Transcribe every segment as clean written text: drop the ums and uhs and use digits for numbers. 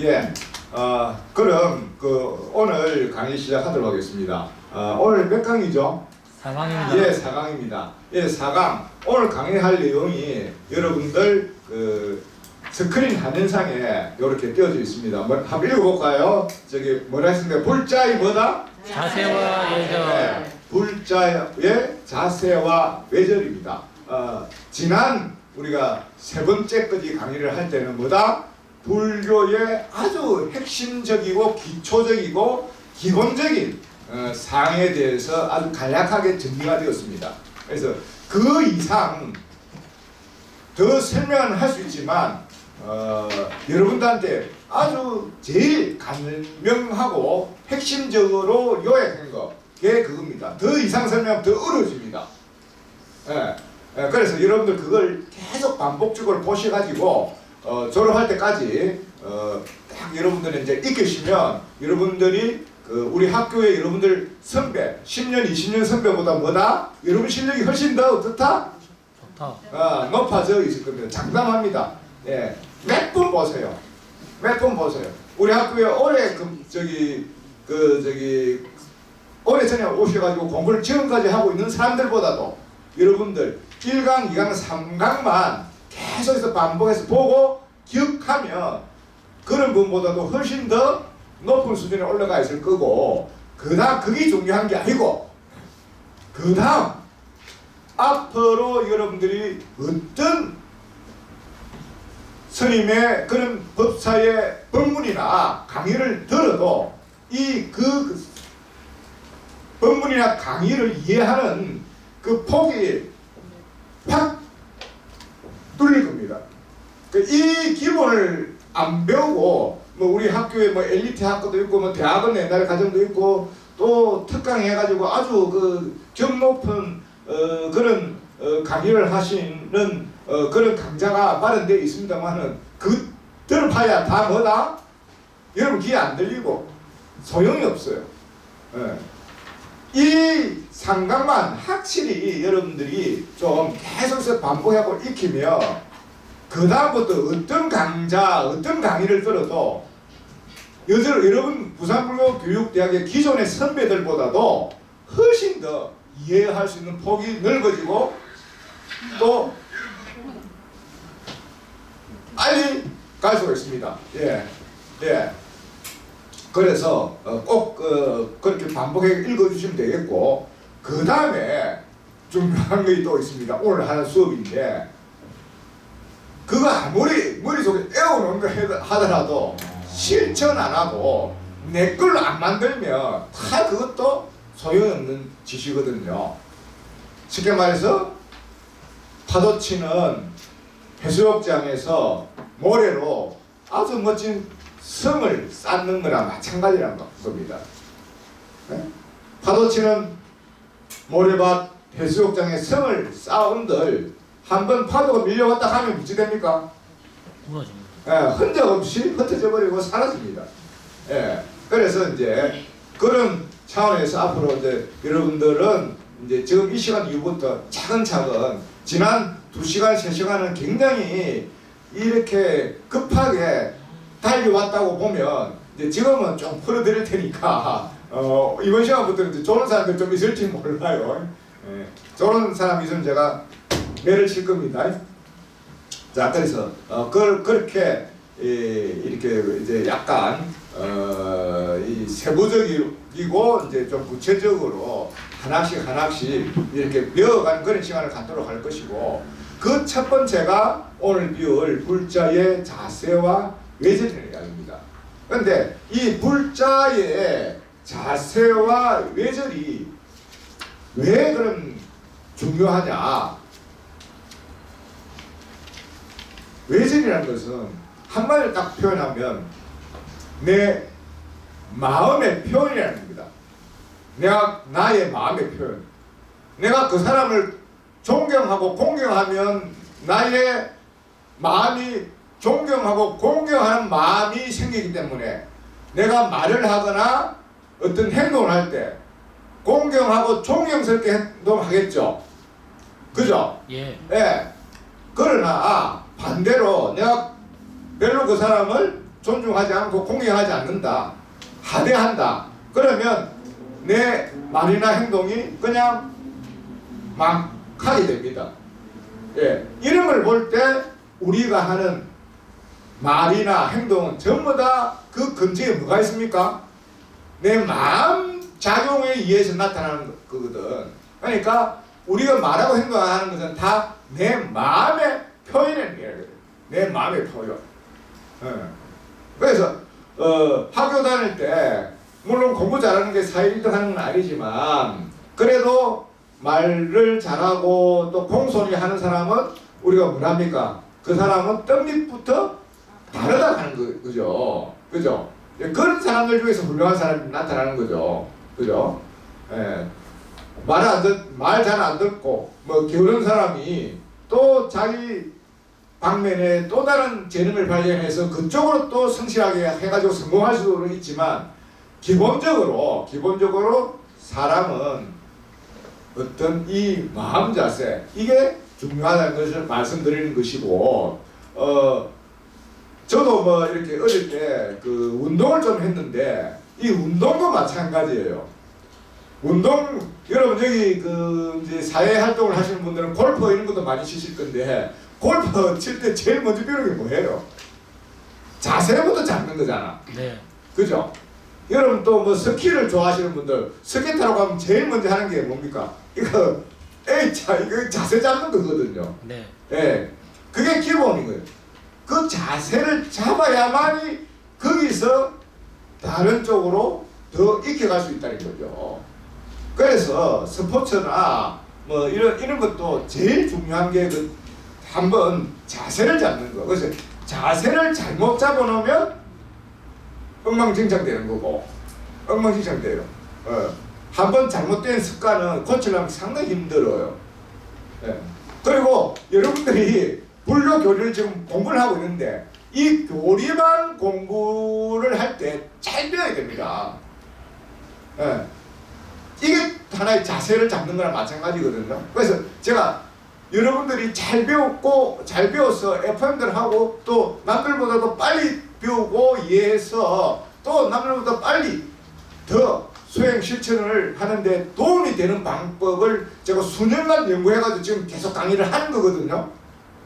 예. 그럼 오늘 강의 시작하도록 하겠습니다. 오늘 몇 강이죠? 4강입니다. 예, 4강입니다. 예, 4강. 오늘 강의할 내용이 여러분들 스크린 화면상에 이렇게 띄어져 있습니다. 한번 읽어볼까요? 저기 뭐라 했습니까? 불자의 뭐다? 자세와 예절. 네, 불자의 자세와 외절입니다. 지난 우리가 세 번째까지 강의를 할 때는 뭐다? 불교의 아주 핵심적이고 기초적이고 기본적인 사항에 대해서 아주 간략하게 정리가 되었습니다. 그래서 그 이상 더 설명은 할 수 있지만 여러분들한테 아주 제일 간명하고 핵심적으로 요약한 게 그겁니다. 더 이상 설명하면 더 어려워집니다. 그래서 여러분들 그걸 계속 반복적으로 보셔가지고 졸업할 때까지 딱 여러분들이 이제 익히시면 여러분들이 우리 학교에 여러분들 선배 10년 20년 선배보다 뭐다? 여러분 실력이 훨씬 더 어떻다? 좋다. 높아져 있을 겁니다. 장담합니다. 예, 몇 분 보세요. 몇 분 보세요. 우리 학교에 올해 올해 전에 오셔가지고 공부를 지금까지 하고 있는 사람들보다도 여러분들 1강, 2강, 3강만 계속해서 반복해서 보고 기억하면 그런 분보다도 훨씬 더 높은 수준에 올라가 있을 거고, 그 다음 그게 중요한 게 아니고 그 다음 앞으로 여러분들이 어떤 스님의 그런 법사의 법문이나 강의를 들어도 그 법문이나 강의를 이해하는 그 폭이 확 뚫릴 겁니다. 이 기본을 안 배우고 우리 학교에 엘리트 학교도 있고 대학은 옛날 과정도 있고 또 특강 해가지고 아주 격 높은 그런 강의를 하시는 그런 강자가 마련되어 있습니다만은 그 들어봐야 다 뭐다? 여러분 귀에 안 들리고 소용이 없어요. 이 상강만 확실히 여러분들이 좀 계속해서 반복하고 익히면 그 다음부터 어떤 강좌, 어떤 강의를 들어도 여러분 부산불교교육대학의 기존의 선배들보다도 훨씬 더 이해할 수 있는 폭이 넓어지고 또 빨리 갈 수가 있습니다. 예. 그래서 꼭 그렇게 반복해서 읽어주시면 되겠고, 그 다음에 중요한 것이 또 있습니다. 오늘 하는 수업인데 그거 아무리 머릿속에 애워놓은 거 하더라도 실천 안 하고 내 걸로 안 만들면 다 그것도 소용없는 짓이거든요. 쉽게 말해서 파도 치는 해수욕장에서 모래로 아주 멋진 성을 쌓는 거랑 마찬가지라는 겁니다. 네? 파도 치는 모래밭 해수욕장에 성을 쌓은들 한번 파도가 밀려왔다 하면 무지 됩니까? 무너집니다. 흔적 없이 흩어져 버리고 사라집니다. 그래서 이제 그런 차원에서 앞으로 이제 여러분들은 이제 지금 이 시간 이후부터 차근차근 지난 2시간, 3시간은 굉장히 이렇게 급하게 달려왔다고 보면 이제 지금은 좀 풀어드릴 테니까 이번 시간부터는 이제 조는 사람들 좀 있을지 몰라요. 조는 사람 있으면 제가 매를 칠 겁니다. 자, 그래서 그렇게 이렇게 이제 약간 이 세부적이고 이제 좀 구체적으로 하나씩 이렇게 배워가는 그런 시간을 갖도록 할 것이고, 그 첫 번째가 오늘 배울 불자의 자세와 외절이라는 이야기입니다. 그런데 이 불자의 자세와 외절이 왜 그런 중요하냐? 외절이라는 것은 한마디로 딱 표현하면 내 마음의 표현이라는 겁니다. 나의 마음의 표현. 내가 그 사람을 존경하고 공경하면 나의 마음이 존경하고 공경하는 마음이 생기기 때문에 내가 말을 하거나 어떤 행동을 할 때 공경하고 존경스럽게 행동하겠죠. 그죠? 예. 그러나 반대로 내가 별로 그 사람을 존중하지 않고 공경하지 않는다, 하대한다. 그러면 내 말이나 행동이 그냥 막 하게 됩니다. 예, 이런 걸 볼 때 우리가 하는 말이나 행동은 전부 다 그 근처에 뭐가 있습니까? 내 마음 작용에 의해서 나타나는 거거든. 그러니까 우리가 말하고 행동하는 것은 다 내 마음의 표현이에요. 내 마음의 표현. 예. 그래서 학교 다닐 때 물론 공부 잘하는 게 사회 1등 하는 건 아니지만 그래도 말을 잘하고 또 공손히 하는 사람은 우리가 뭐랍니까? 그 사람은 떡잎부터 다르다 하는 거죠. 그죠? 그런 사람들 중에서 훌륭한 사람이 나타나는 거죠. 그죠? 예. 말 잘 안 듣고 뭐 게으른 사람이 또 자기 방면에 또 다른 재능을 발견해서 그쪽으로 또 성실하게 해가지고 성공할 수도 있지만 기본적으로 사람은 어떤 이 마음 자세 이게 중요하다는 것을 말씀드리는 것이고 저도 뭐 이렇게 어릴 때 그 운동을 좀 했는데 이 운동도 마찬가지예요. 운동 여러분 여기 그 이제 사회 활동을 하시는 분들은 골프 이런 것도 많이 치실 건데 골프 칠 때 제일 먼저 배우는 게 뭐예요? 자세부터 잡는 거잖아. 네. 그죠? 여러분 또 뭐 스키를 좋아하시는 분들 스키 타러 가면 제일 먼저 하는 게 뭡니까? 이거 이거 자세 잡는 거거든요. 네. 예, 그게 기본인 거예요. 그 자세를 잡아야만이 거기서 다른 쪽으로 더 익혀갈 수 있다는 거죠. 그래서 스포츠나 뭐 이런 것도 제일 중요한 게 그 한번 자세를 잡는 거. 그래서 자세를 잘못 잡아놓으면 엉망진창 되는 거고, 엉망진창 돼요. 한번 잘못된 습관은 고치려면 상당히 힘들어요. 예. 그리고 여러분들이 불교 교리를 지금 공부를 하고 있는데 이 교리만 공부를 할 때 잘 배워야 됩니다. 예. 이게 하나의 자세를 잡는 거랑 마찬가지거든요. 그래서 제가 여러분들이 잘 배워서 FM들 하고 또 남들보다도 빨리 배우고 이해해서 또 남들보다 빨리 더 수행 실천을 하는데 도움이 되는 방법을 제가 수년간 연구해가지고 지금 계속 강의를 하는 거거든요.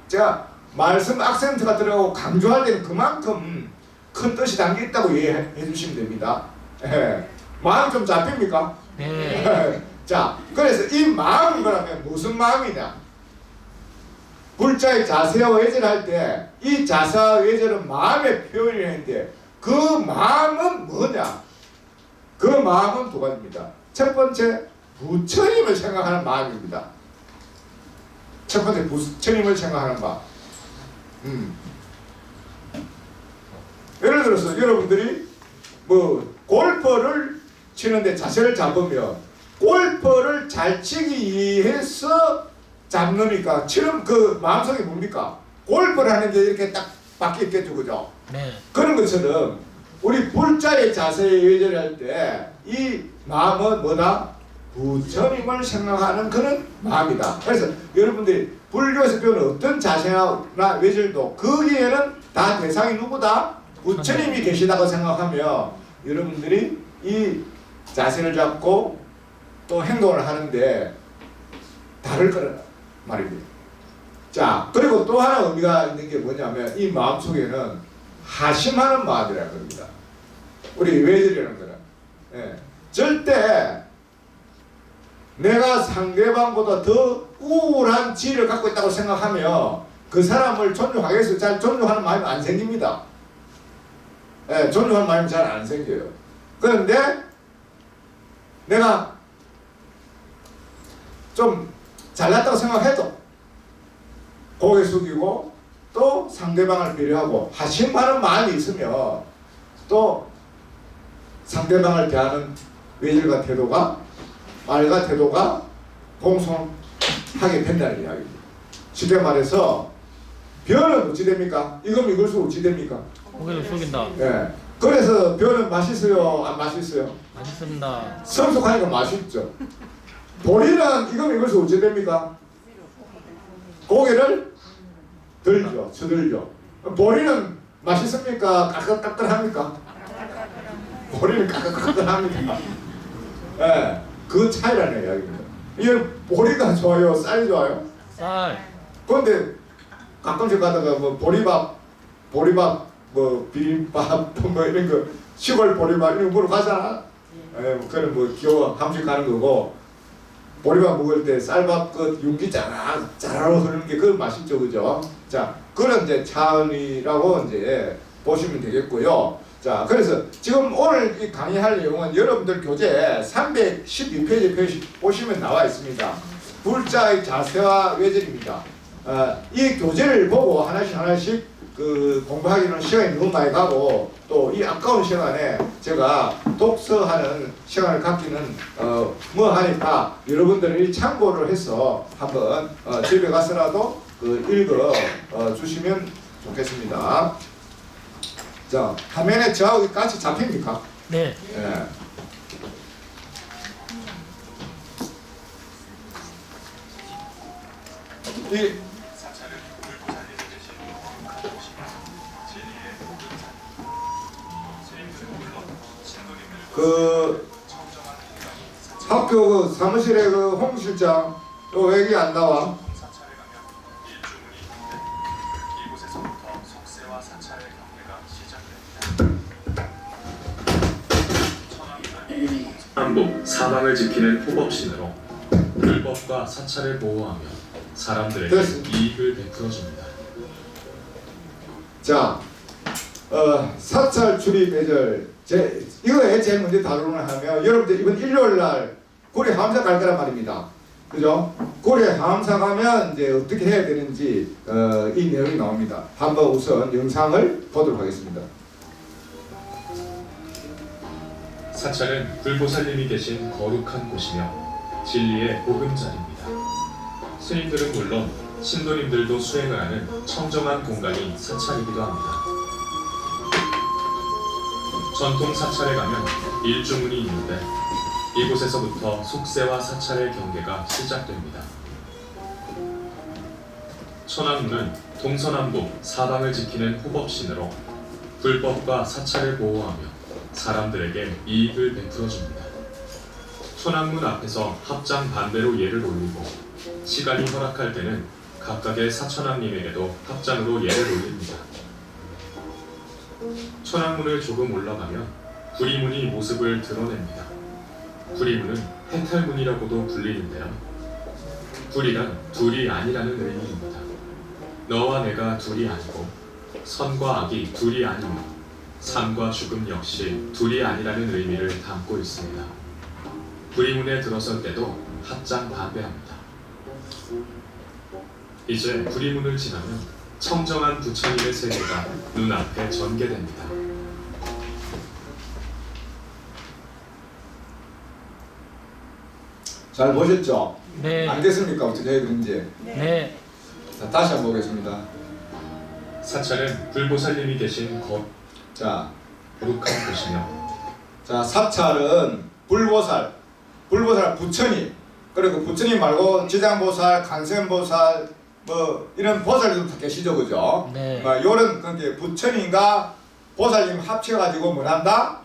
제가 말씀 악센트가 들어가고 강조할 때는 그만큼 큰 뜻이 담겨 있다고 이해해 주시면 됩니다. 예. 마음 좀 잡힙니까? 네. 자, 그래서 이 마음이 그러면 무슨 마음이냐? 불자의 자세와 외절을 할 때 이 자세와 외절은 마음의 표현이었는데 그 마음은 뭐냐? 그 마음은 두 가지입니다. 첫 번째, 부처님을 생각하는 마음입니다. 첫 번째, 부처님을 생각하는 마음. 예를 들어서 여러분들이 뭐 골프를 치는데 자세를 잡으면 골프를 잘 치기 위해서 잡느니까 치는 그 마음속에 뭡니까? 골프를 하는데 이렇게 딱 박혀 있겠죠, 그죠? 네. 그런 것처럼 우리 불자의 자세에 외절을 할 때 이 마음은 뭐다? 부처님을 생각하는 그런 마음이다. 그래서 여러분들이 불교에서 배우는 어떤 자세나 외절도 거기에는 다 대상이 누구다? 부처님이 계시다고 생각하며 여러분들이 이 자세를 잡고 또 행동을 하는데 다를 거란 말입니다. 자, 그리고 또 하나 의미가 있는 게 뭐냐면 이 마음 속에는 하심하는 마음이라는 겁니다. 우리 외절이라는 거는 절대 내가 상대방보다 더 우월한 지혜를 갖고 있다고 생각하며 그 사람을 존중하기 위해서 잘 존중하는 마음이 안 생깁니다. 존중하는 마음이 잘 안 생겨요. 그런데 내가 좀 잘났다고 생각해도 고개 숙이고 또 상대방을 배려하고 하심하는 마음이 있으면 또 상대방을 대하는 외절과 태도가 말과 태도가 공손하게 된다는 이야기입니다. 쉽게 말해서 벼는 어찌 됩니까? 이걸수록 어찌 됩니까? 고개를 숙인다. 예. 그래서 벼는 맛있어요? 안 맛있어요? 맛있습니다. 성숙하니까 맛있죠. 보리는 이걸수록 어찌 됩니까? 고개를 들죠. 쳐들죠. 보리는 맛있습니까? 까끌까끌합니까? 보리는 까끌까끌합니다. 예, 그 차이라는 이야기입니다. 이게 보리가 좋아요, 쌀이 좋아요? 쌀. 그런데 가끔씩 가다가 뭐 보리밥 뭐 비빔밥 뭐 이런 거 시골 보리밥 이런 거 보러 가잖아. 예, 뭐 그런 뭐 귀여워 한식 가는 거고 보리밥 먹을 때 쌀밥 그 윤기 짜라로 흐르는 게 그건 맛있죠, 그죠? 자, 그런 이제 차원이라고 이제 보시면 되겠고요. 자, 그래서 지금 오늘 이 강의할 내용은 여러분들 교재 312페이지 보시면 나와 있습니다. 불자의 자세와 외절입니다. 이 교재를 보고 하나씩 그 공부하기는 시간이 너무 많이 가고 또 이 아까운 시간에 제가 독서하는 시간을 갖기는 뭐 하니까 여러분들이 참고를 해서 한번 집에 가서라도 그 읽어 주시면 좋겠습니다. 자, 화면에 저하고 같이 잡힙니까? 네. 예. 이 그 학교 그 사무실에 그 홍 실장 왜 여기 안 나와? 한복 사방을 지키는 호법신으로 불법과 사찰을 보호하며 사람들에게 됐습니다. 이익을 베풀어줍니다. 자, 사찰 출입 배절 이거에 제일 먼저 다루는 하면 여러분들 이번 일요일 날 고려 함사 갈 거란 말입니다. 그죠? 고려 함사 가면 이제 어떻게 해야 되는지 이 내용이 나옵니다. 한번 우선 영상을 보도록 하겠습니다. 사찰은 불보살님이 계신 거룩한 곳이며 진리의 보금자리입니다. 스님들은 물론 신도님들도 수행을 하는 청정한 공간이 사찰이기도 합니다. 전통 사찰에 가면 일주문이 있는데 이곳에서부터 속세와 사찰의 경계가 시작됩니다. 천왕문은 동서남북 사방을 지키는 호법신으로 불법과 사찰을 보호하며 사람들에게 이익을 베풀어줍니다. 천왕문 앞에서 합장 반대로 예를 올리고 시간이 허락할 때는 각각의 사천왕님에게도 합장으로 예를 올립니다. 천왕문을 조금 올라가면 구리문이 모습을 드러냅니다. 구리문은 해탈문이라고도 불리는데요. 구리란 둘이 아니라는 의미입니다. 너와 내가 둘이 아니고 선과 악이 둘이 아니며 삶과 죽음 역시 둘이 아니라는 의미를 담고 있습니다. 구리문에 들어설 때도 합장 반대합니다. 이제 구리문을 지나면 청정한 부처님의 세계가 눈앞에 전개됩니다. 잘 보셨죠? 네. 알겠습니까? 어떻게 해야 되는지. 네. 자, 다시 한번 보겠습니다. 사찰은 불보살님이 계신 자, 거룩한 곳이며 자, 사찰은 불보살 부처님, 그리고 부처님 말고 지장보살, 간센보살 뭐 이런 보살들도 다 계시죠, 그죠? 네. 요런 그게 부처님과 보살님 합쳐가지고 뭘 한다?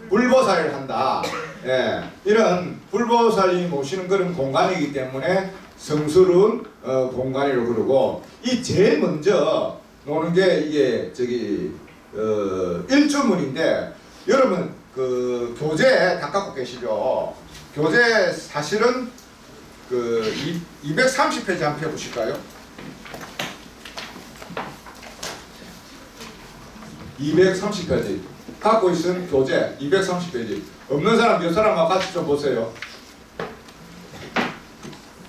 불보살을 한다. 예, 이런 불보살이 모시는 그런 공간이기 때문에 성스러운 공간이라고 그러고, 이 제일 먼저 노는 게 이게 저기 일주문인데, 여러분 그 교재 다 갖고 계시죠? 교재 사실은 그 230페이지 한번 펴보실까요? 230페이지 갖고 있는 교재 230페이지. 없는 사람 몇 사람과 같이 좀 보세요.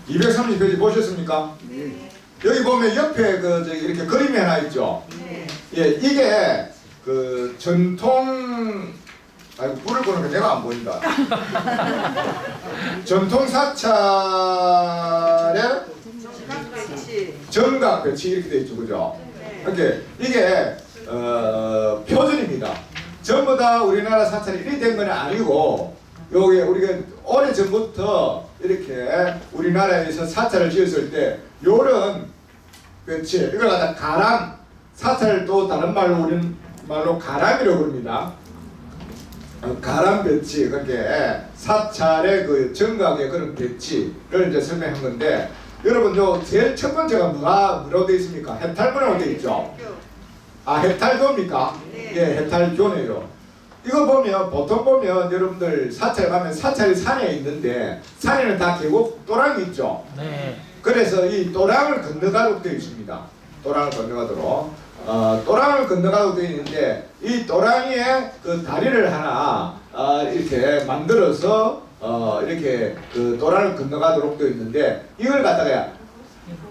230페이지 보셨습니까? 네. 여기 보면 옆에 그 저기 이렇게 그림이 하나 있죠. 네. 예, 이게 그 전통, 아이고 불을 끄는 게 내가 안 보인다. 전통 사찰의 정각 배치 이렇게 돼 있죠, 그죠? 이렇게 이게 표준입니다. 전부 다 우리나라 사찰이 이렇게 된 건 아니고, 요게 우리가 오래 전부터 이렇게 우리나라에서 사찰을 지었을 때 요런 배치, 이걸 갖다 가람 사찰도 다른 말로 우리는 말로 가람이라고 부릅니다. 가람 배치, 그게 사찰의 그 정각의 그런 배치를 이제 설명한 건데, 여러분 요 제일 첫 번째가 뭐라고 되어 있습니까? 해탈교라고 되어 있죠. 아, 해탈교입니까? 예, 해탈교네요. 이거 보면 보통 보면 여러분들 사찰 가면 사찰이 산에 있는데 산에는 다 계곡 또랑이 있죠. 네. 그래서 이 또랑을 건너가도록 되어 있습니다. 또랑을 건너가도록. 또랑을 건너가도록 되어 있는데 이 또랑이에 그 다리를 하나 이렇게 만들어서 이렇게 그 또랑을 건너가도록 되어 있는데 이걸 갖다가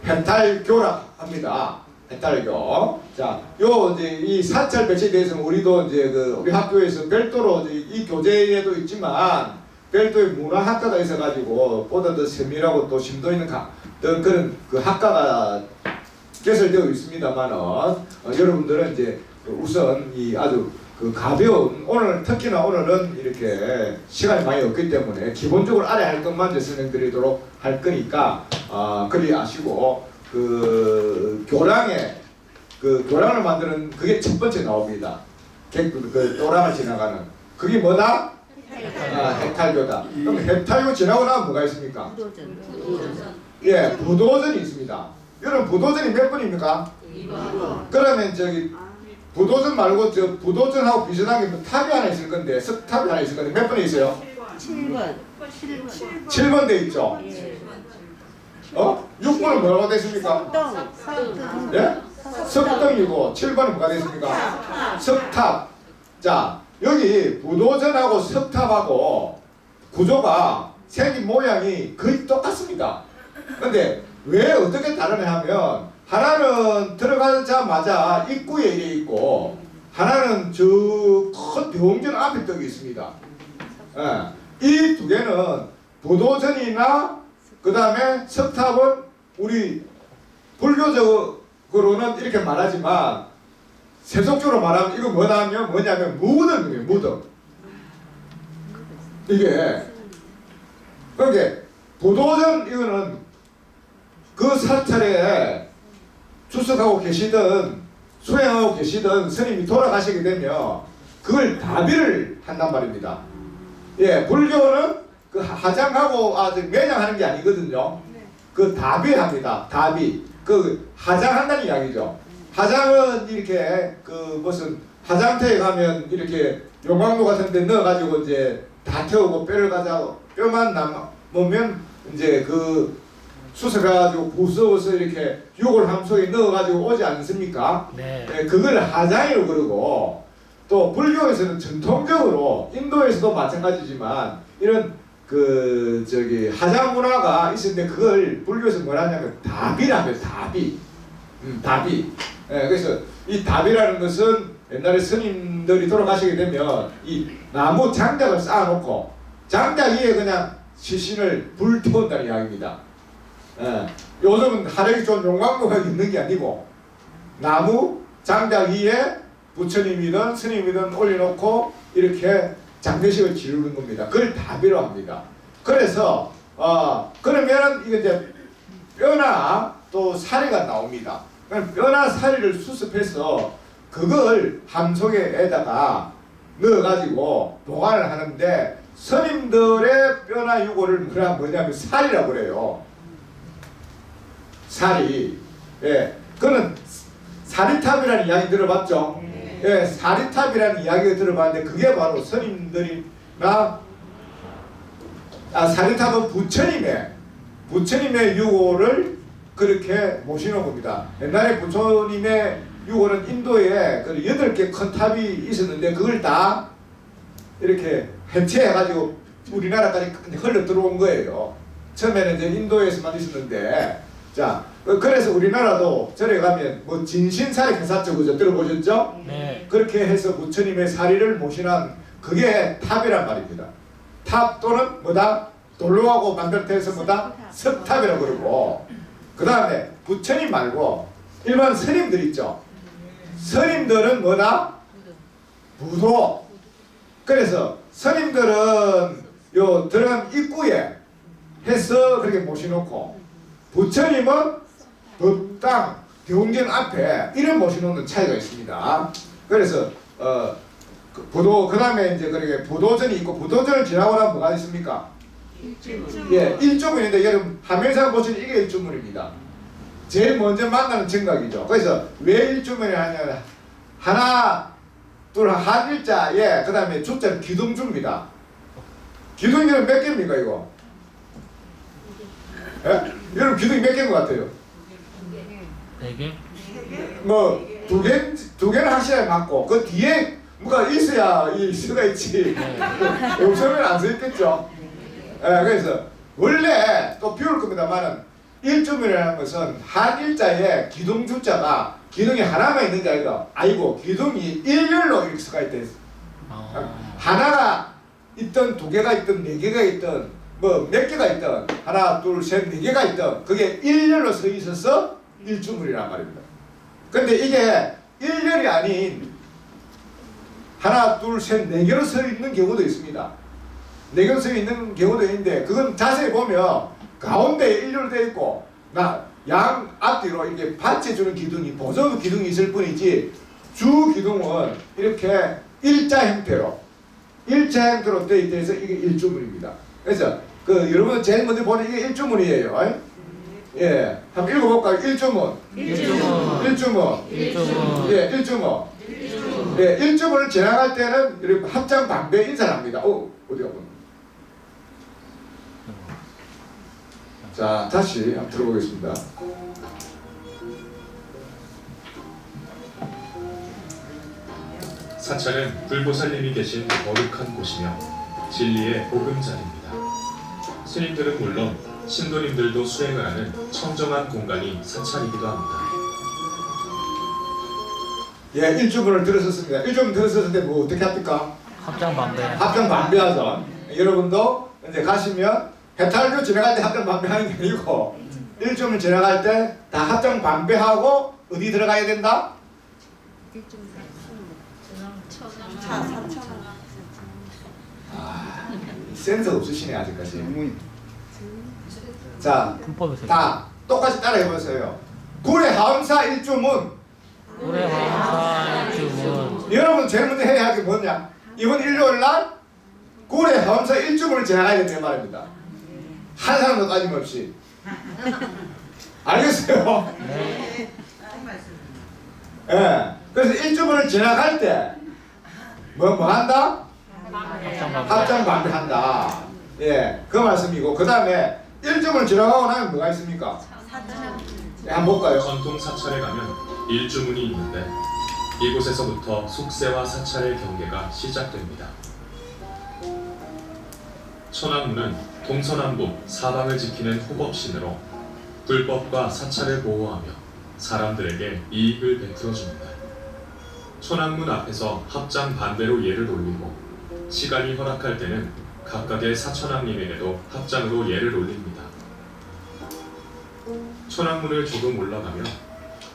해탈교라 합니다. 해탈교. 자, 요 이제 이 사찰 배치에 대해서는 우리도 이제 그 우리 학교에서 별도로 이제 이 교재에도 있지만 별도의 문화학과가 있어가지고 보다 더 세밀하고 또 심도 있는 그런 그 학과가 개설되어 있습니다만은 여러분들은 이제 우선 이 아주 그 가벼운 오늘 특히나 오늘은 이렇게 시간이 많이 없기 때문에 기본적으로 알아야 할 것만 이제 설명드리도록 할 거니까 그리 아시고 그 교랑에 그 교랑을 만드는 그게 첫 번째 나옵니다. 그 또랑을 지나가는 그게 뭐다? 해탈교다. 그럼 해탈교 지나고 나면 뭐가 있습니까? 예, 부도전이 있습니다. 여러분 부도전이 몇 번입니까? 2번. 그러면 저기 부도전 말고 저 부도전하고 비슷한 게 탑이 하나 있을 건데 석탑이 하나 있을 건데 몇 번에 있어요? 7번. 7번 돼 있죠. 6번은 뭐라고 됐습니까? 석등. 예? 석등이고 7번은 뭐가 됐습니까? 석탑. 자, 여기 부도전하고 석탑하고 구조가 생긴 모양이 거의 똑같습니다. 근데 왜 어떻게 다르냐 하면 하나는 들어가자마자 입구에 이래 있고 하나는 저 큰 병전 앞에 떡이 있습니다. 이 두 개는 부도전이나 그 다음에 석탑은 우리 불교적으로는 이렇게 말하지만 세속적으로 말하면 이거 뭐냐면 무덤이에요. 무덤. 이게 그러니까 부도전 이거는 그 사찰에 출석하고 계시던 수행하고 계시던 스님이 돌아가시게 되면 그걸 다비를 한단 말입니다. 예, 불교는 그 하장하고 아직 매장하는 게 아니거든요. 그 다비합니다. 다비. 그 하장한다는 이야기죠. 하장은 이렇게 그 무슨 화장터에 가면 이렇게 용광로 같은 데 넣어가지고 이제 다 태우고 뼈를 가자고 뼈만 남으면 이제 그 수습해가지고 부숴서 이렇게 유골 함속에 넣어가지고 오지 않습니까? 네. 네, 그걸 하장이라고 그러고 또 불교에서는 전통적으로 인도에서도 마찬가지지만 이런 그 저기 하장 문화가 있었는데 그걸 불교에서 뭐라 하냐면 다비라면 다비. 다비. 예, 그래서 이 다비라는 것은 옛날에 스님들이 돌아가시게 되면 이 나무 장작을 쌓아놓고 장작 위에 그냥 시신을 불태운다는 이야기입니다. 예, 요즘은 하력이 좀 용광로가 있는 게 아니고 나무 장작 위에 부처님이든 스님이든 올려놓고 이렇게 장례식을 치르는 겁니다. 그걸 다비로 합니다. 그래서 그러면은 이게 이제 뼈나 또 사리가 나옵니다. 뼈나 사리를 수습해서 그걸 함속에다가 넣어가지고 보관을 하는데 스님들의 뼈나 유골을 뭐냐면 사리라고 그래요. 사리. 예, 그는 사리탑이라는 이야기 들어봤죠? 예, 사리탑이라는 이야기를 들어봤는데 그게 바로 스님들이나 사리탑은 부처님의 유골을 그렇게 모시는 겁니다. 옛날에 부처님의 유골은 인도에 그 8개 큰 탑이 있었는데 그걸 다 이렇게 해체해가지고 우리나라까지 흘러 들어온 거예요. 처음에는 이제 인도에서만 있었는데 자, 그래서 우리나라도 절에 가면 뭐 진신사리 행사죠, 그죠? 들어보셨죠? 네. 그렇게 해서 부처님의 사리를 모시는 그게 탑이란 말입니다. 탑 또는 뭐다? 돌로 하고 만들어서 뭐다? 석탑이라고 그러고 그 다음에 부처님 말고 일반 스님들 있죠? 스님들은 뭐다? 부도. 그래서 스님들은 요 들어간 입구에 해서 그렇게 모셔놓고 부처님은 법당 대웅전 앞에 이름 모셔놓는 차이가 있습니다. 그래서 그 부도 그다음에 이제 그렇게 부도전이 있고 부도전을 지나고 나면 뭐가 있습니까? 예, 일주문인데 여러분 화면상 보시면 이게 일주문입니다. 제일 먼저 만나는 정각이죠. 그래서 왜 일주문이 하냐? 하나, 둘, 한 일자에 그 다음에 주자는 기둥주입니다. 기둥이는 몇 개입니까 이거? 예? 여러분 기둥이 몇 개인 것 같아요? 4개? 뭐 두 개는 확실하게 맞고 그 뒤에 뭐가 있어야 이 수가 있지. 없으면 안 써 있겠죠. 예, 그래서 원래 또 비울 겁니다만은 일주문이라는 것은 한 일자에 기둥 주자가 기둥이 하나만 있는 게 아니고 기둥이 일렬로 이렇게 서가 있다 했어. 하나가 있든 두 개가 있든 네 개가 있든 뭐 몇 개가 있든 하나 둘 셋 네 개가 있든 그게 일렬로 서 있어서 일주문이란 말입니다. 근데 이게 일렬이 아닌 하나 둘 셋 네 개로 서 있는 경우도 있습니다. 네 개로 서 있는 경우도 있는데 그건 자세히 보면 가운데에 일렬로 되어 있고 양 앞뒤로 이렇게 받쳐주는 기둥이 보조 기둥이 있을 뿐이지 주 기둥은 이렇게 일자 형태로 되어 있어서 이게 일주문입니다. 그래서 그 여러분 제일 먼저 보는 이게 일주문이에요. 예, 한번 읽어볼까요? 일주문. 예, 일주문. 예, 일주문을 지나갈 때는 이렇게 합장 반배 인사를 합니다. 어디가 보면. 자, 다시 한번 들어보겠습니다. 사찰은 불보살님이 계신 거룩한 곳이며 진리의 보금자리입니다. 스님들은 물론 신도님들도 수행을 하는 청정한 공간이 사찰이기도 합니다. 예, 일주문을 들었었습니다. 일주문 들었었을 때 뭐 어떻게 합니까? 합장 반배. 합장 반배하죠. 여러분도 이제 가시면 해탈교 지나갈 때 합장 반배하는 게 아니고 일주문 지나갈 때 다 합장 반배하고 어디 들어가야 된다? 센스 없으시네 아직까지. 자, 문법에서. 다 똑같이 따라 해보세요. 구례 하엄사 일주문. 올해 황사 일주문. 여러분 제일 먼저 해야 할 게 뭐냐? 이번 일요일 날 구례 하엄사 일주문을 지나가야 된다는 말입니다. 한 사람도 빠짐없이. 알겠어요? 네. 예. 그래서 일주문을 지나갈 때 뭐 한다? 합장 반배. 합장 반배한다. 예, 그 말씀이고 그 다음에 일주문을 지나가고 나면 뭐가 있습니까? 예, 한번 볼까요? 전통 사찰에 가면 일주문이 있는데 이곳에서부터 속세와 사찰의 경계가 시작됩니다. 천왕문은 동서남북 사방을 지키는 호법신으로 불법과 사찰을 보호하며 사람들에게 이익을 베풀어줍니다. 천왕문 앞에서 합장 반대로 예를 올리고 시간이 허락할 때는 각각의 사천왕님에게도 합장으로 예를 올립니다. 천왕문을 조금 올라가면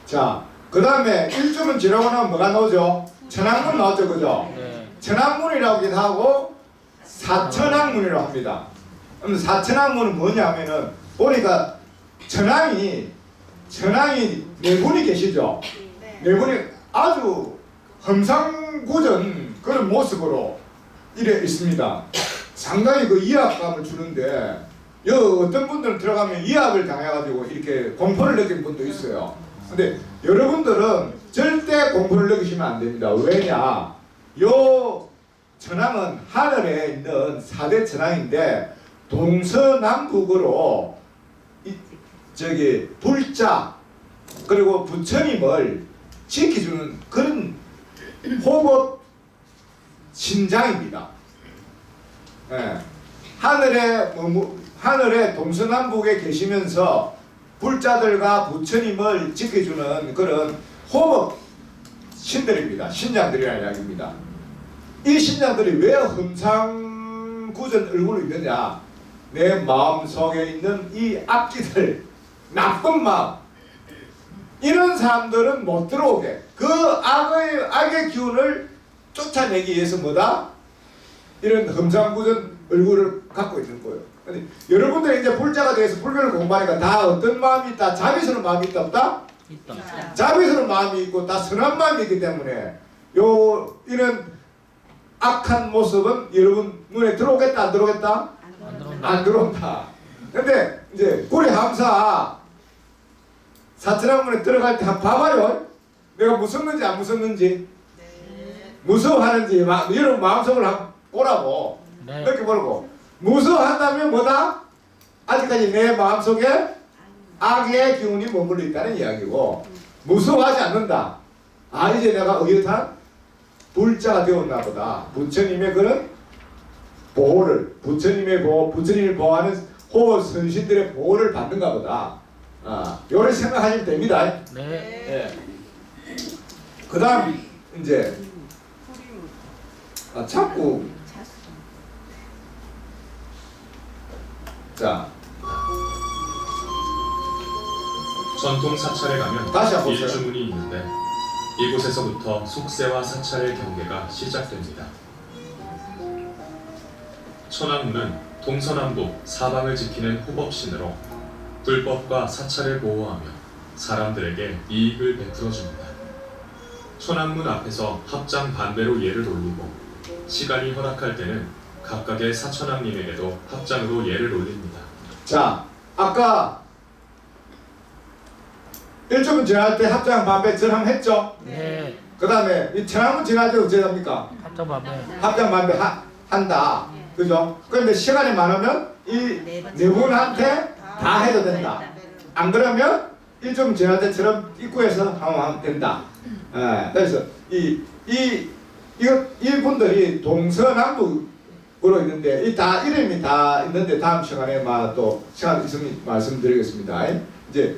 자, 그 다음에 일주문 지나고 나면 뭐가 나오죠? 천왕문 나왔죠, 그죠? 네. 천왕문이라고 하기도 하고 사천왕문이라고 합니다. 그럼 사천왕문은 뭐냐면은 보니까 천왕이 네 분이 계시죠? 네 분이 아주 험상궂은 그런 모습으로 이래 있습니다. 상당히 그 이압감을 주는데 어떤 분들은 들어가면 이압을 당해가지고 이렇게 공포를 느낀 분도 있어요. 근데 여러분들은 절대 공포를 느끼시면 안 됩니다. 왜냐? 요 천왕은 하늘에 있는 4대 천왕인데 동서남북으로 불자 그리고 부처님을 지켜주는 그런 호법 신장입니다. 예. 하늘에 동서남북에 계시면서 불자들과 부처님을 지켜주는 그런 호법 신들입니다. 신장들이라는 이야기입니다. 이 신장들이 왜 험상궂은 얼굴을 있느냐? 내 마음속에 있는 이 악기들, 나쁜 마음, 이런 사람들은 못 들어오게 그 악의 기운을 쫓아내기 위해서 뭐다? 이런 험상궂은 얼굴을 갖고 있는 거예요. 근데 여러분들이 이제 불자가 돼서 불교를 공부하니까 다 어떤 마음이 있다? 자비스러운 마음이 있다 없다? 있다. 자비스러운 마음이 있고 다 선한 마음이 있기 때문에 이런 악한 모습은 여러분 눈에 들어오겠다 안 들어오겠다? 안 들어온다. 안 들어온다. 근데 이제 구리 함사 사천왕문에 들어갈 때 한번 봐봐요. 내가 무섭는지 안 무섭는지, 무서워하는지 여러분 마음속으로 한번 보라고. 네. 이렇게 보라고. 무서워한다면 뭐다? 아직까지 내 마음속에 악의 기운이 머물러 있다는 이야기고, 무서워하지 않는다. 아, 이제 내가 의젓한 불자가 되었나 보다. 부처님의 그런 보호를, 부처님을 보호하는 호흡 선신들의 보호를 받는가 보다. 요런 생각하시면 됩니다. 네. 예. 그 다음, 이제, 자꾸, 자, 전통 사찰에 가면 다시 한번 보세요. 일주문이 있는데 이곳에서부터 속세와 사찰의 경계가 시작됩니다. 천왕문은 동서남북 사방을 지키는 호법신으로 불법과 사찰을 보호하며 사람들에게 이익을 베풀어줍니다. 천왕문 앞에서 합장 반배로 예를 올리고 시간이 허락할 때는 각각의 사천왕님에게도 합장으로 예를 올립니다. 자, 아까 일주문 지날 때 합장 반배 전함했죠? 네. 그 다음에 이 천왕문 지날 때도 어떻게 합니까? 합장 반배. 합장 반배 한다. 그죠? 그런데 시간이 많으면 이 네 분한테 다 해도 된다. 안 그러면 일주문 지날 때처럼 입구에서 하면 된다. 예, 그래서 이분들이 동서남북으로 있는데 이름이 다 있는데 다음 시간에 또 시간 있으면 말씀드리겠습니다. 이제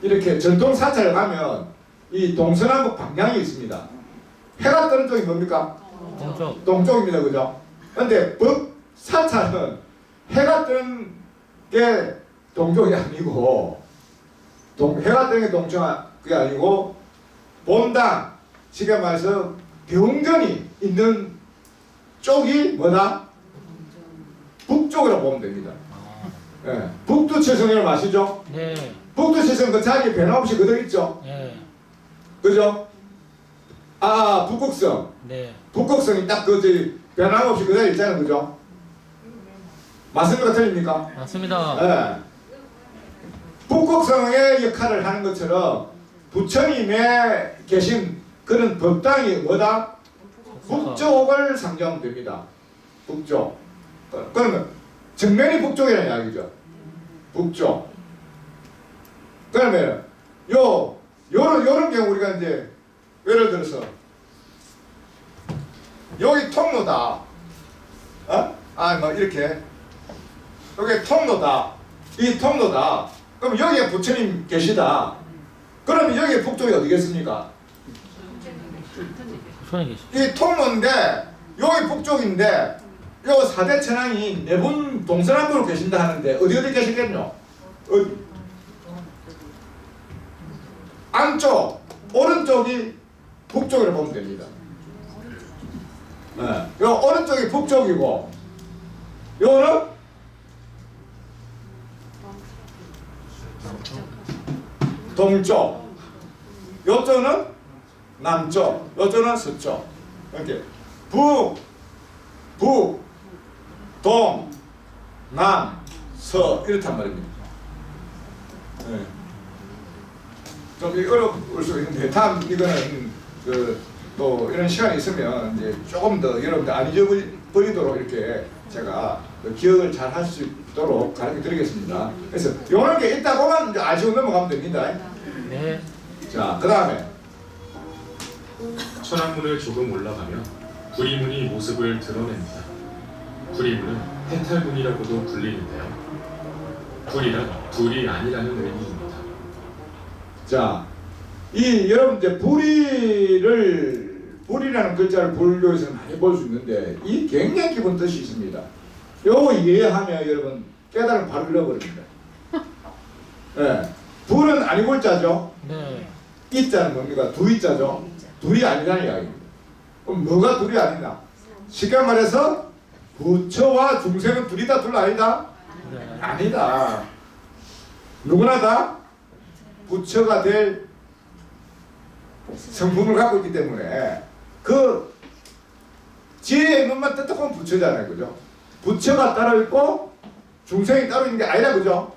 이렇게 전통 사찰을 가면 이 동서남북 방향이 있습니다. 해가 뜨는 쪽이 뭡니까? 동쪽. 동쪽입니다, 그죠? 근데 법 사찰은 해가 뜨는 게 동쪽이 아니고 해가 뜨는 게 동쪽이 아니고 본당, 지금 말해서 병전이 있는 쪽이 뭐다? 북쪽이라고 보면 됩니다. 예, 북두칠성이라고 아시죠? 네. 북두칠성 그 자리에 변함없이 그대로 있죠? 네. 그죠? 북극성. 네. 북극성이 딱 변함없이 그대로 있잖아요, 그죠? 맞습니까? 틀립니까? 맞습니다. 예. 북극성의 역할을 하는 것처럼 부처님의 계신 그런 법당이 뭐다? 북쪽을 상징하면 됩니다. 북쪽. 그러면 정면이 북쪽이라는 이야기죠. 북쪽. 그러면 요런 경우 우리가 이제 예를 들어서 여기 통로다. 이렇게 여기 통로다. 이 통로다. 그럼 여기에 부처님 계시다. 그러면 여기 북쪽이 어디겠습니까? 손에 계시. 이 통로인데 여기 북쪽인데 요 사대 천왕이 네 분 동서남북으로 계신다 하는데 어디 계시겠노? 안쪽 오른쪽이 북쪽이라고 보면 됩니다. 요 오른쪽이 북쪽이고 요는 동쪽, 요쪽은 남쪽, 요쪽은 서쪽. 이렇게 북, 동, 남, 서 이렇단 말입니다. 네. 좀 어려울 수 있는데 다음 이거는 또 이런 시간이 있으면 이제 조금 더 여러분들 안 잊어버리도록 이렇게 제가 기억을 잘 할 수 있도록 가르쳐 드리겠습니다. 그래서 이런 게 있다고만 이제 아시고 넘어가면 됩니다. 네. 자, 그 다음에 천왕문을 조금 올라가면 구리문이 모습을 드러냅니다. 구리문은 해탈문이라고도 불리는데요. 구리란 둘이 아니라는 의미입니다. 자, 여러분 이제 불이라는 글자를 불교에서 많이 볼 수 있는데 이 굉장히 기본 뜻이 있습니다. 요거 이해하면 여러분 깨달음 바로 잃어버립니다. 네. 불은 아니골자죠. 네. 이자는 뭡니까? 두이자죠. 둘이 아니라는 이야기입니다. 그럼 뭐가 둘이 아니냐? 쉽게 말해서 부처와 중생은 둘이다 둘 아니다? 네. 아니다. 누구나 다 부처가 될 성품을 갖고 있기 때문에 그 지혜의 눈만 떴다 보면 부처잖아요, 그죠? 부처가 따로 있고 중생이 따로 있는 게 아니라, 그죠?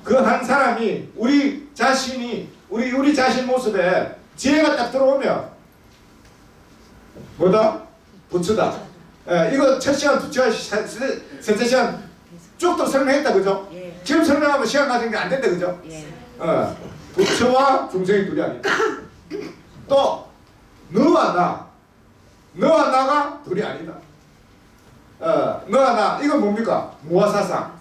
그 한 사람이 우리 자신이 우리 자신 모습에 지혜가 딱 들어오면 뭐다? 부처다. 예, 이거 첫 시간, 두 시간, 셋째 시간 쭉 또 설명했다, 그죠? 예. 지금 설명하면 시간 가는 게 안 된다, 그죠? 예. 부처와 중생이 둘이 아니다. 또 너와 나가 둘이 아니다. 너와 나 이건 뭡니까? 무아사상.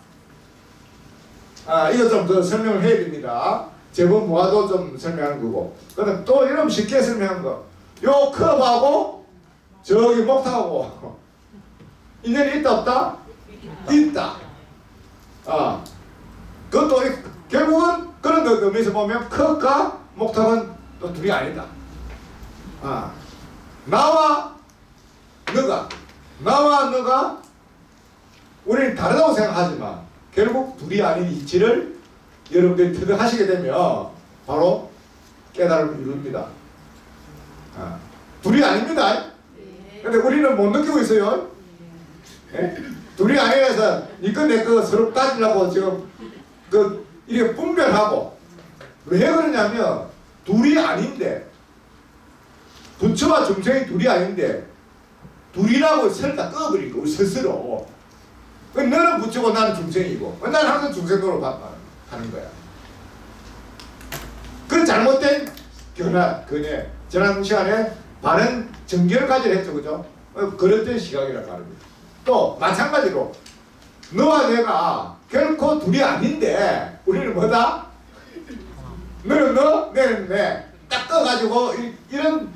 이거 좀 더 설명을 해야 됩니다. 제법 무아도 좀 설명하는 거고. 그다음 또 이런 쉽게 설명한 거. 요 컵하고 저기 목탁하고 인연이 있다 없다? 있다. 그것도 결국은 그런 의미에서 보면 컵과 목탁은 또 둘이 아니다. 나와 너가 우리는 다르다고 생각하지만 결국 둘이 아닌 이치를 여러분들이 터득하시게 되면 바로 깨달음을 이룹니다. 둘이 아닙니다. 근데 우리는 못 느끼고 있어요. 예? 둘이 아니라서 니꺼 내꺼 서로 따지려고 지금 이렇게 분별하고 왜 그러냐면 둘이 아닌데 부처와 중생이 둘이 아닌데 둘이라고 설다 꺼버리고 우리 스스로 너는 부처고 나는 중생이고 나는 항상 중생으로 하는 거야. 그 잘못된 견해 지난 시간에 바른 정견을 가지려 했죠, 그죠? 그릇된 시각이라고 말합니다. 또 마찬가지로 너와 내가 결코 둘이 아닌데 우리는 뭐다? 너는 너, 내는 내. 딱 떠가지고 이런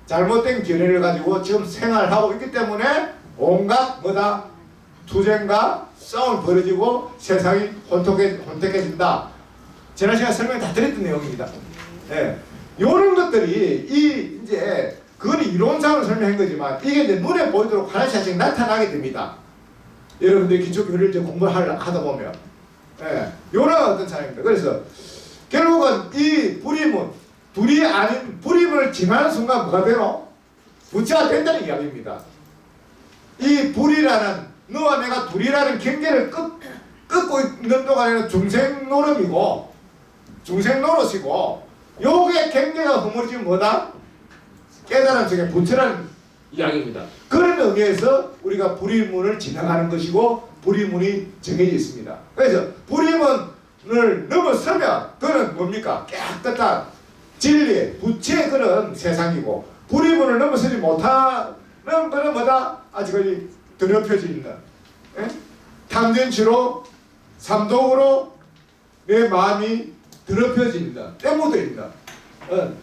잘못된 견해를 가지고 지금 생활하고 있기 때문에 온갖 뭐다? 투쟁과 싸움이 벌어지고 세상이 혼탁해진다. 지난 시간에 설명 다 드렸던 내용입니다. 예. 이런 것들이 이제 그건 이론상으로 설명한 거지만 이게 이제 눈에 보이도록 하나씩 하나씩 나타나게 됩니다. 여러분들이 기초교리를 이제 공부를 하다 보면 이런 어떤 차이입니다. 그래서 결국은 이 둘이 아닌 부림을 지나는 순간 뭐가 되노? 부처가 된다는 이야기입니다. 이 불이라는 너와 내가 둘이라는 경계를 끊고 있는 동안에는 중생 노릇이고 중생 노릇이고 요게 경계가 허물어지면 뭐다? 깨달은 쪽에 부처라는 이야기입니다. 그런 의미에서 우리가 불의문을 지나가는 것이고 불의문이 정해져 있습니다. 그래서 불의문을 넘어서면 그는 뭡니까? 깨끗한 진리, 부처의 그런 세상이고 불의문을 넘어서지 못하는 그는 뭐다? 아직까지 더럽혀져 있는 탐진치로 삼독으로 내 마음이 더럽혀져 있는 때묻어 있는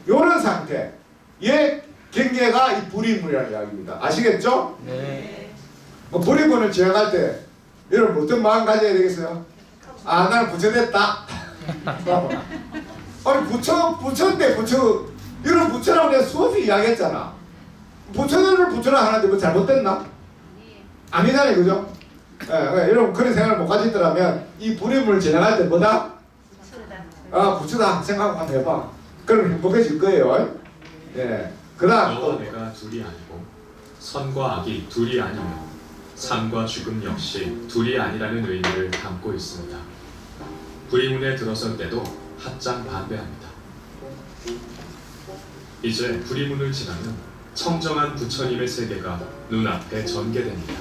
이런 상태의 경계가 이 불의문이라는 이야기입니다. 아시겠죠? 네. 불의문을 지나갈 때 여러분 어떤 마음 가져야 되겠어요? 나는 부처 됐다. 아니 부처인데 부처 이런 부처라고 내가 수없이 이야기했잖아. 부처들을 부처라 하는데 뭐 잘못됐나? 아니잖아요, 그죠? 여러분 그런 생각을 못 가지더라면 이 불의문을 지나갈 때 뭐다? 부처다 생각 한번 해봐. 그럼 행복해질 거예요. 그다음 너와 내가 둘이 아니고 선과 악이 둘이 아니며 삶과 죽음 역시 둘이 아니라는 의미를 담고 있습니다. 불의문에 들어설 때도 합장 반대합니다. 이제 불의문을 지나면 청정한 부처님의 세계가 눈앞에 전개됩니다.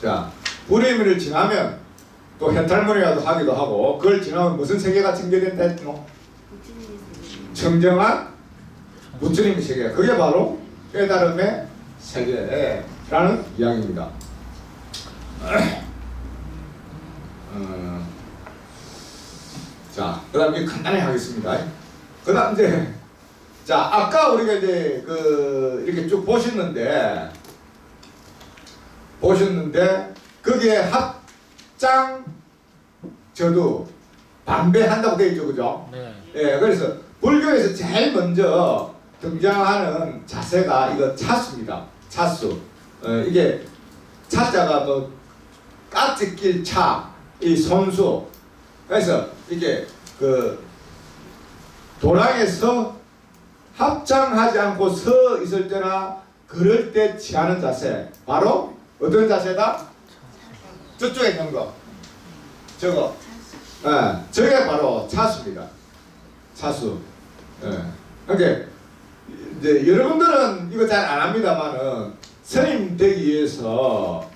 자, 불의문을 지나면 또 해탈문이라도 하기도 하고 그걸 지나면 무슨 세계가 전개된다 했노? 청정한 부처님의 세계. 그게 바로 깨달음의 세계라는 이야기입니다. 자, 그 다음에 간단히 하겠습니다. 그 다음 이제 자, 아까 우리가 이제 이렇게 쭉 보셨는데 거기에 합장 저도 반배한다고 되어 있죠, 그죠? 네. 그래서 불교에서 제일 먼저 등장하는 자세가 이거 차수입니다. 차수. 이게 차자가 뭐 까짓길 차, 이 손수. 그래서 이게 그 도랑에서 합장하지 않고 서 있을 때나 그럴 때 취하는 자세. 바로 어떤 자세다? 저쪽에 있는 거. 저거. 예, 저게 바로 차수입니다. 차수. 예. 그러니까 이제 여러분들은 이거 잘 안 합니다만은 스님 되기 위해서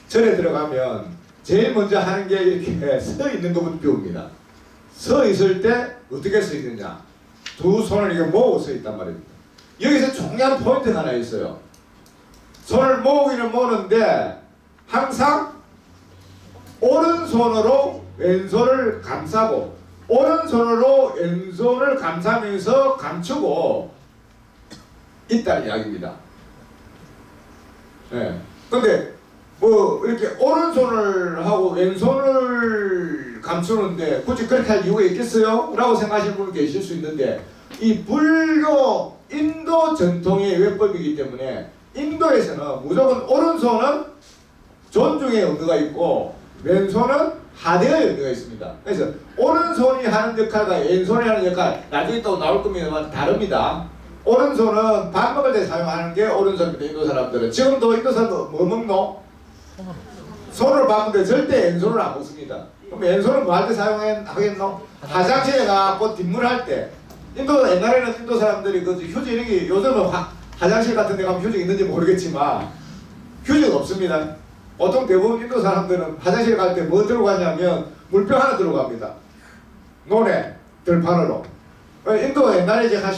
절에 들어가면 제일 먼저 하는 게 이렇게 서 있는 것부터 배웁니다. 서 있을 때 어떻게 서 있느냐? 두 손을 이렇게 모으고 서 있단 말입니다. 여기서 중요한 포인트가 하나 있어요. 손을 모으기는 모으는데 항상 오른손으로 왼손을 감싸고 오른손으로 왼손을 감싸면서 감추고 있다는 이야기입니다. 예. 근데 뭐 이렇게 오른손을 하고 왼손을 감추는데 굳이 그렇게 할 이유가 있겠어요? 라고 생각하시는 분 계실 수 있는데 이 불교 인도 전통의 외법이기 때문에 인도에서는 무조건 오른손은 존중의 의미가 있고 왼손은 하대의 의미가 있습니다. 그래서 오른손이 하는 역할과 왼손이 하는 역할 나중에 또 나올 겁니다만 다릅니다. 오른손은 밥 먹을 때 사용하는 게 오른손입니다. 인도 사람들은. 지금도 인도 사람들 뭐 먹노? 손으로 밥 먹는데 절대 왼손을 안 먹습니다. 그럼 왼손은 뭐 할 때 사용하겠노? 화장실에 가고 뒷문할 때. 인도 옛날에는 인도 사람들이 그 휴지 이렇게 요즘은 화장실 같은 데 가면 휴지 있는지 모르겠지만 휴지가 없습니다. 보통 대부분 인도 사람들은 화장실 갈 때 뭐 들고 가냐면 물병 하나 들고 갑니다. 논에 들판으로. 인도 옛날에 이제 한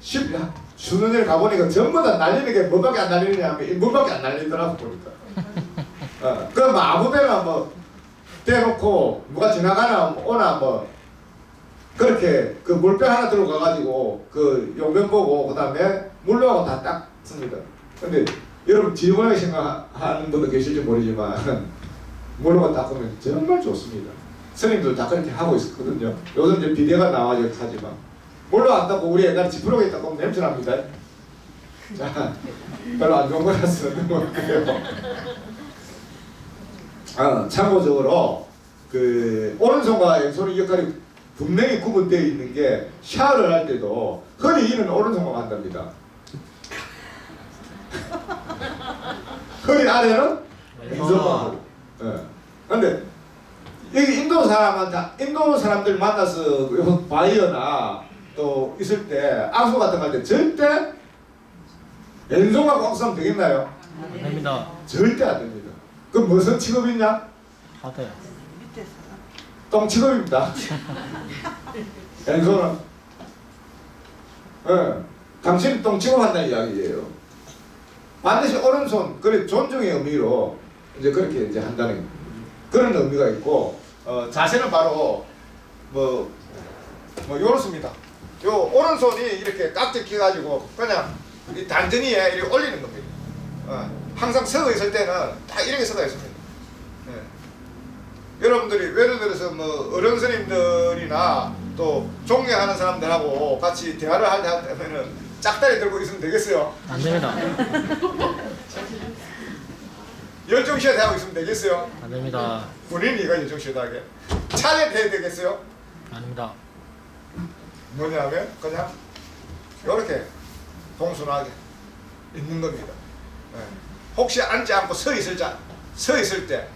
10년 전에 가보니까 전부 다 날리는 게 뭐밖에 안 날리느냐 하면 물밖에 안 날리더라고 보니까. 그럼 아무데나 뭐 대놓고 누가 지나가나 오나 뭐 그렇게 그 물병 하나 들고 가가지고 그 용변 보고 그 다음에 물로하고 다 닦습니다. 근데 여러분 지저분하게 생각하는 분도 계실지 모르지만 물로가 닦으면 정말 좋습니다. 스님들 다 그렇게 하고 있었거든요. 요즘 이제 비데가 나와서 하지만 물로 안 닦고 우리 옛날에 지푸라기 닦으면 냄새납니다. 자, 별로 안 좋은 거라서 그래요. 참고적으로 그 오른손과 왼손의 역할이 분명히 구분되어 있는 게 샤워를 할 때도 허리 위는 오른손만 한답니다. 허리 아래는 왼손만 하고. 그런데 여기 인도 사람들 만나서 바이어나 또 있을 때 악수 같은 거 할 때 절대 왼손과 꼭 쓰면 되겠나요? 안 됩니다. 절대 안 됩니다. 그 무슨 직업이냐? 하대. 똥 직업입니다. 왼손은 당신이 똥 직업한다는 이야기예요. 반드시 오른손 그래 존중의 의미로 이제 그렇게 이제 한다는 그런 의미가 있고 자세는 바로 뭐 요렇습니다. 요 오른손이 이렇게 깍지 끼가지고 그냥 이 단전이에 이렇게 올리는 겁니다. 항상 서 있을 때는 다 이렇게 서가 있습니다. 여러분들이 예를 들어서 뭐 어른 스님들이나 또 존경하는 사람들하고 같이 대화를 할 때 하면은 짝다리 들고 있으면 되겠어요? 안 됩니다. 열정시에 대하고 있으면 되겠어요? 안 됩니다. 본인이가 열정시하게 차례돼야 되겠어요? 아닙니다. 뭐냐면 그냥 이렇게 동순하게 있는 겁니다. 혹시 앉지 않고 서 있을 때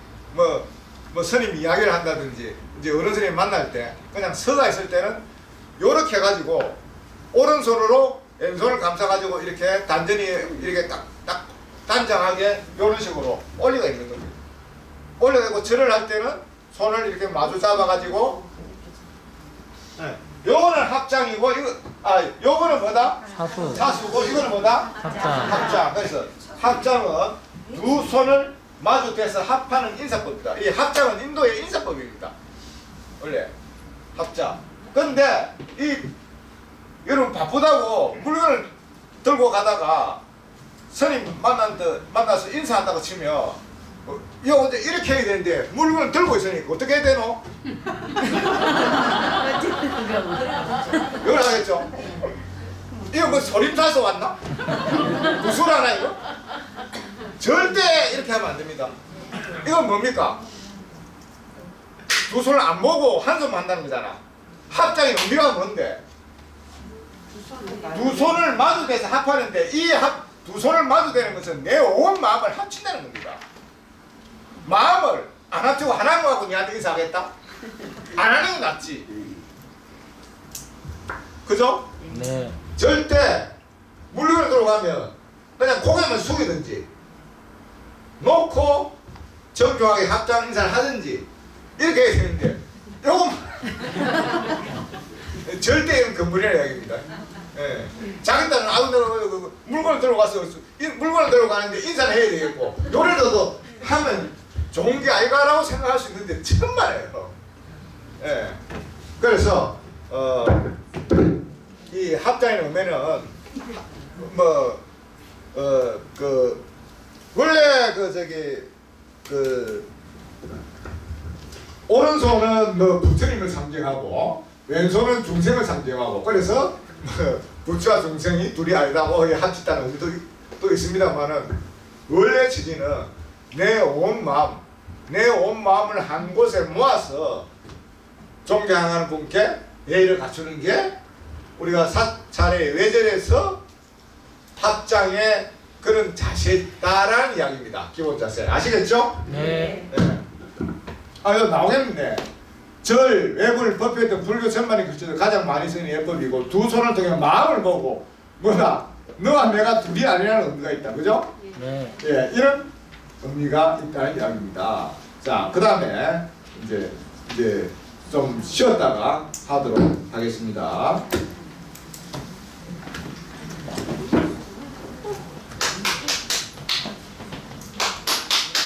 뭐 스님 이야기를 한다든지 이제 어른 스님 만날 때 그냥 서가 있을 때는 요렇게 해가지고 오른손으로 왼손을 감싸가지고 이렇게 단전히 이렇게 딱 단장하게 요런 식으로 올려가 있는 겁니다. 올려가지고 절을 할 때는 손을 이렇게 마주 잡아가지고 요거는 합장이고 요거는 뭐다? 사수. 사수고 이거는 뭐다? 합장. 합장. 그래서 합장은 두 손을 마주대서 합하는 인사법이다. 이 합장은 인도의 인사법입니다. 원래 합장. 근데 여러분 바쁘다고 물건을 들고 가다가 스님 만나서 인사한다고 치면 이거 이렇게 해야 되는데 물건을 들고 있으니까 어떻게 해야 되노? 이걸 하겠죠? 이거 뭐 소림 타서 왔나? 구슬하나 이거? 절대 이렇게 하면 안 됩니다. 이건 뭡니까? 두 손을 안 보고 한 손만 한다는 거잖아. 합장의 의미가 뭔데? 두 손을 마주대서 합하는데 이 두 손을 마주대는 것은 내 온 마음을 합친다는 겁니다. 마음을 안 합치고 하나만 하고 니한테 인사하겠다? 안 하는 게 낫지. 그죠? 네. 절대 물건을 들어가면 그냥 고개만 숙이든지 놓고 정중하게 합장 인사를 하든지 이렇게 해야 되는데 요것만 절대 이건 금물이라는 이야기입니다. 예. 자기 딴은 아무 데나 물건을 들고 가서 물건을 들고 가는데 인사를 해야 되겠고 요래도 하면 좋은 게 아이가라고 생각할 수 있는데 정말이에요. 예. 그래서 이 합장의 의미는 원래 오른손은 부처님을 상징하고 왼손은 중생을 상징하고 그래서 부처와 중생이 둘이 아니다고 합쳤다는 의미도 또 있습니다만은 원래 취지는 내 온 마음을 한 곳에 모아서 존경하는 분께 예의를 갖추는 게 우리가 사찰의 외절에서 합장의 그런 자세다라는 이야기입니다. 기본 자세 아시겠죠? 네. 네. 이거 나오겠네. 절, 외불, 법회 등 불교 전반의 글자도 가장 많이 쓰는 예법이고 두 손을 통해 마음을 보고 뭐다? 너와 내가 둘이 아니라는 의미가 있다. 그죠? 네. 예, 이런 의미가 있다는 이야기입니다. 자, 그 다음에 이제 좀 쉬었다가 하도록 하겠습니다.